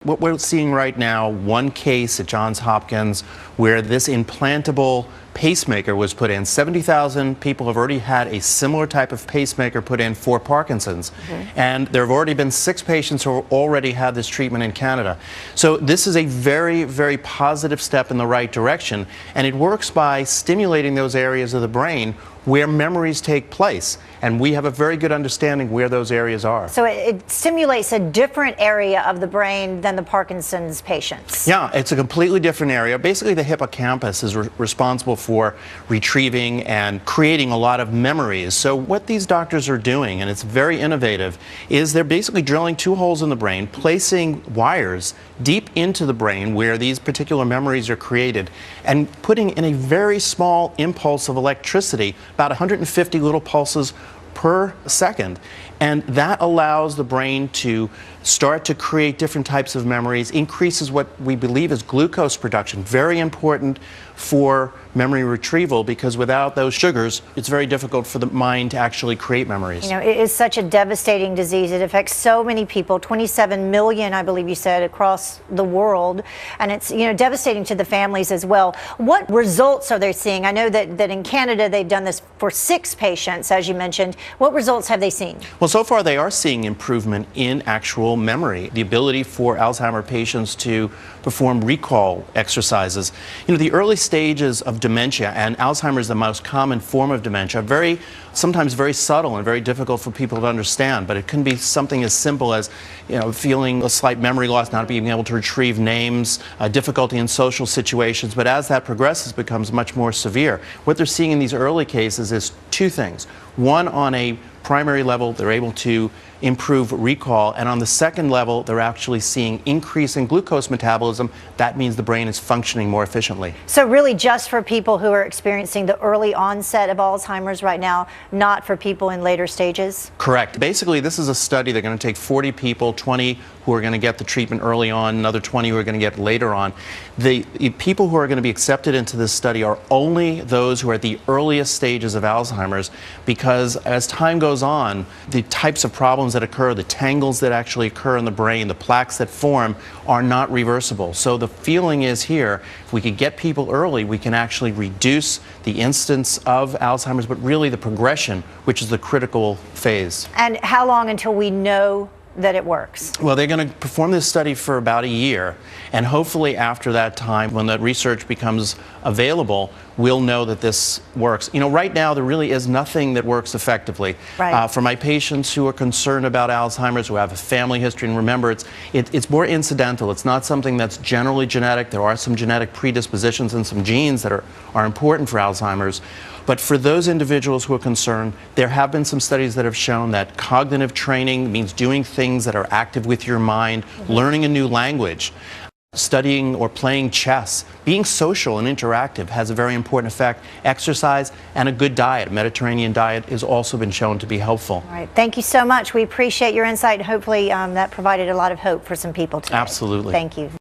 What we're seeing right now, one case at Johns Hopkins where this implantable pacemaker was put in. 70,000 people have already had a similar type of pacemaker put in for Parkinson's. And there have already been 6 patients who already had this treatment in Canada. So this is a very, very positive step in the right direction. And it works by stimulating those areas of the brain where memories take place. And we have a very good understanding where those areas are. So it stimulates a different area of the brain than the Parkinson's patients. Yeah, it's a completely different area. Basically, the hippocampus is responsible for retrieving and creating a lot of memories. So what these doctors are doing, and it's very innovative, is they're basically drilling 2 holes in the brain, placing wires deep into the brain where these particular memories are created, and putting in a very small impulse of electricity, about 150 little pulses per second, and that allows the brain to start to create different types of memories, increases what we believe is glucose production, very important for memory retrieval, because without those sugars, it's very difficult for the mind to actually create memories. You know, it is such a devastating disease. It affects so many people, 27 million, I believe you said, across the world, and it's, you know, devastating to the families as well. What results are they seeing? I know that in Canada they've done this for 6 patients, as you mentioned. What results have they seen? Well, so far they are seeing improvement in actual memory, the ability for Alzheimer patients to perform recall exercises. You know, the early stages of dementia, and Alzheimer's is the most common form of dementia, sometimes very subtle and very difficult for people to understand, but it can be something as simple as, you know, feeling a slight memory loss, not being able to retrieve names, difficulty in social situations, but as that progresses, it becomes much more severe. What they're seeing in these early cases is 2 things. One, on a primary level, they're able to improve recall, and on the second level, they're actually seeing increase in glucose metabolism. That means the brain is functioning more efficiently. So really just for people who are experiencing the early onset of Alzheimer's right now, not for people in later stages? Correct. Basically, this is a study. They're going to take 40 people, 20 who are going to get the treatment early on, another 20 who are going to get later on. The people who are going to be accepted into this study are only those who are at the earliest stages of Alzheimer's, because as time goes on, the types of problems that occur, the tangles that actually occur in the brain, the plaques that form, are not reversible. So the feeling is here, if we could get people early, we can actually reduce the incidence of Alzheimer's, but really the progression, which is the critical phase. And how long until we know that it works? Well, they're going to perform this study for about a year, and hopefully after that time, when that research becomes available, we'll know that this works. You know, right now there really is nothing that works effectively. Right. For my patients who are concerned about Alzheimer's, who have a family history, and remember, it's more incidental. It's not something that's generally genetic. There are some genetic predispositions and some genes that are important for Alzheimer's. But for those individuals who are concerned, there have been some studies that have shown that cognitive training means doing things that are active with your mind, learning a new language, studying or playing chess, being social and interactive has a very important effect. Exercise and a good diet, a Mediterranean diet, has also been shown to be helpful. All right. Thank you so much. We appreciate your insight. Hopefully that provided a lot of hope for some people today. Absolutely. Thank you.